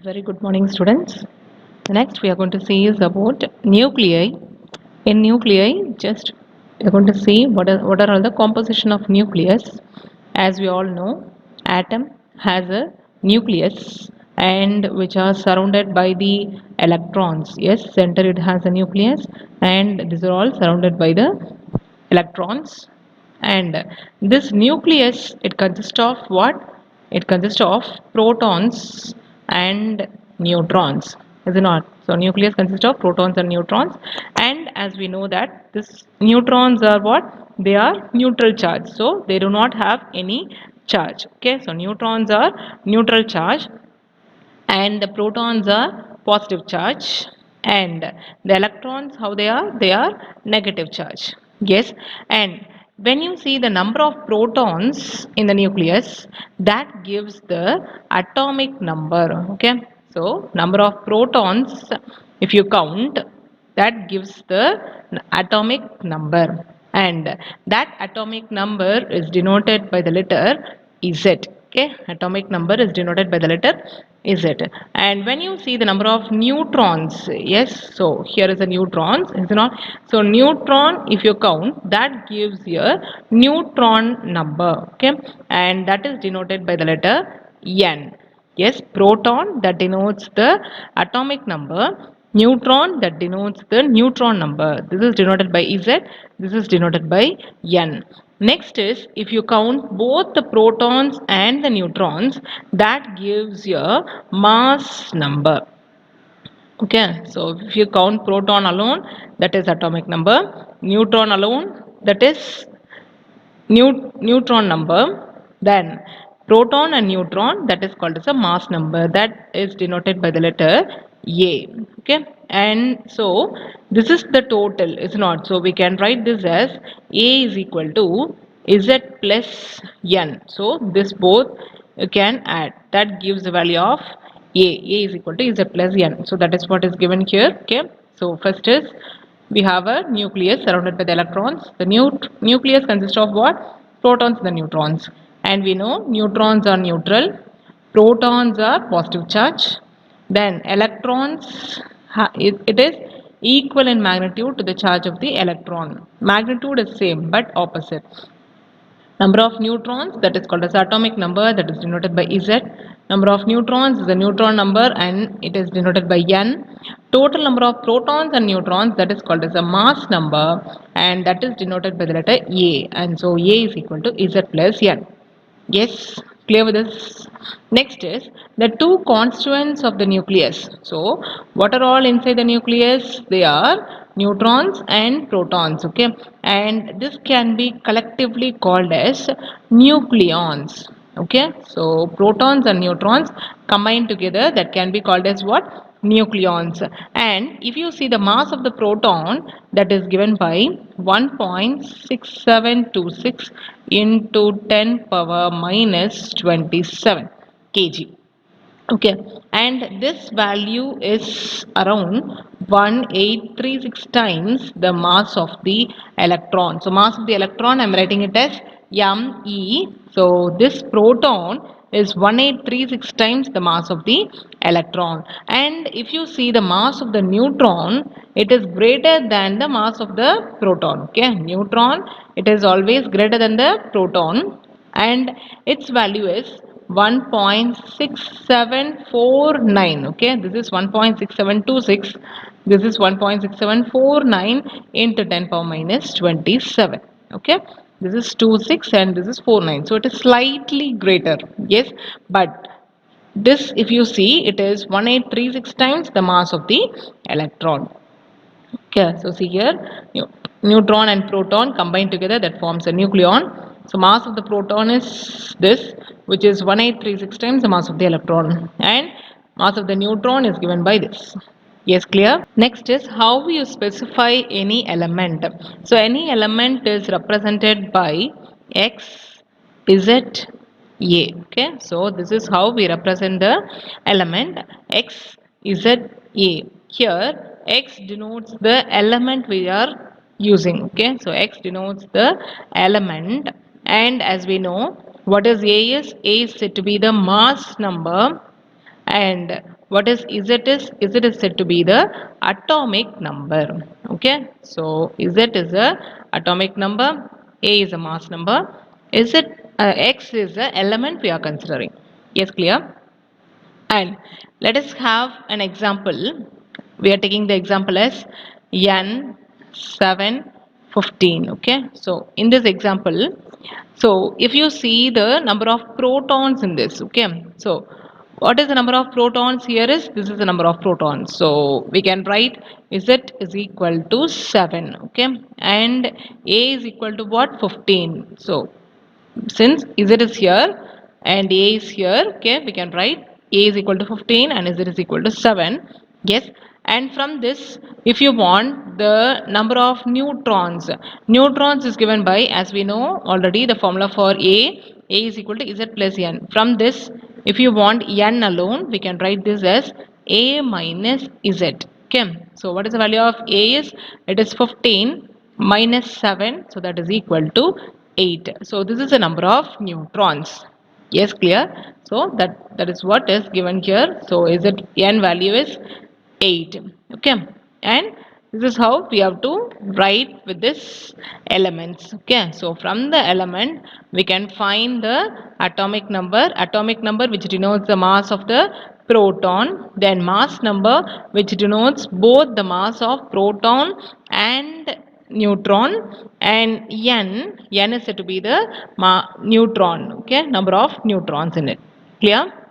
Very good morning, students. Next, we are going to see is about nuclei. In nuclei, just we are going to see what are all the composition of nucleus. As we all know, atom has a nucleus and which are surrounded by the electrons. Yes, center it has a nucleus, and these are all surrounded by the electrons. And this nucleus, it consists of what? It consists of protons and neutrons, is it not? So nucleus consists of protons and neutrons, and as we know that this neutrons are what? They are neutral charge, so they do not have any charge. Okay, so neutrons are neutral charge, and the protons are positive charge, and the electrons, how they are negative charge. Yes, and when you see the number of protons in the nucleus, that gives the atomic number. Okay, so number of protons, if you count, that gives the atomic number, and that atomic number is denoted by the letter Z. Okay, atomic number is denoted by the letter Z. And when you see the number of neutrons, yes, so here is a neutrons, is it not? So neutron, if you count, that gives you a neutron number. Okay, and that is denoted by the letter N. Yes, proton, that denotes the atomic number. Neutron, that denotes the neutron number. This is denoted by Z. This is denoted by N. Next is, if you count both the protons and the neutrons, that gives you a mass number. Okay, so if you count proton alone, that is atomic number. Neutron alone, that is neutron number. Then proton and neutron, that is called as a mass number, that is denoted by the letter A. Okay, and so this is the total, is not? So we can write this as A is equal to Z plus N. So this both you can add, that gives the value of A is equal to Z plus N. So that is what is given here. Okay, so first is, we have a nucleus surrounded by the electrons. The nucleus consists of what? Protons and the neutrons. And we know neutrons are neutral, protons are positive charge. Then electrons, it is equal in magnitude to the charge of the electron. Magnitude is same but opposite. Number of neutrons, that is called as atomic number, that is denoted by Z. Number of neutrons is the neutron number and it is denoted by N. Total number of protons and neutrons, that is called as a mass number, and that is denoted by the letter A. And so A is equal to Z plus N. Yes, clear with this? Next is the two constituents of the nucleus. So, what are all inside the nucleus? They are neutrons and protons. Okay, and this can be collectively called as nucleons. Okay, so protons and neutrons combined together, that can be called as what? Nucleons. And if you see the mass of the proton, that is given by 1.6726 into 10 power minus 27 kg. Okay, and this value is around 1836 times the mass of the electron. So mass of the electron, I am writing it as me. So this proton is 1836 times the mass of the electron. And if you see the mass of the neutron, it is greater than the mass of the proton. Okay, neutron, it is always greater than the proton, and its value is 1.6749. Okay, this is 1.6726, this is 1.6749 into 10 power minus 27. Okay, this is 26 and this is 49, so it is slightly greater. Yes, but this, if you see, it is 1836 times the mass of the electron. Okay, so see here, neutron and proton combined together, that forms a nucleon. So mass of the proton is this, which is 1836 times the mass of the electron, and mass of the neutron is given by this. Yes, clear? Next is how you specify any element. So any element is represented by X, Z, A. Okay, so this is how we represent the element X, Z, A. Here X denotes the element we are using. Okay, so X denotes the element, and as we know, what is A is? A is said to be the mass number, and What is Z is said to be the atomic number. Okay, so Z is a atomic number, A is a mass number, X is the element we are considering. Yes, clear? And let us have an example. We are taking the example as n 7 15. Okay, so in this example, so if you see the number of protons in this, okay, so what is the number of protons here is, this is the number of protons, so we can write Z is equal to 7. Okay, and A is equal to what, 15. So since Z is here and A is here, okay, we can write A is equal to 15 and Z is equal to 7. Yes, and from this, if you want the number of neutrons, neutrons is given by, as we know already, the formula for A is equal to Z plus N. From this, if you want N alone, we can write this as A minus Z. Okay, so what is the value of A is, it is 15 minus 7, so that is equal to 8. So this is the number of neutrons. Yes, clear? So that is what is given here. So is it n value is 8. Okay, and this is how we have to write with this elements. Okay, so from the element we can find the atomic number which denotes the mass of the proton, then mass number which denotes both the mass of proton and neutron, and n is said to be the neutron, okay, number of neutrons in it. Clear?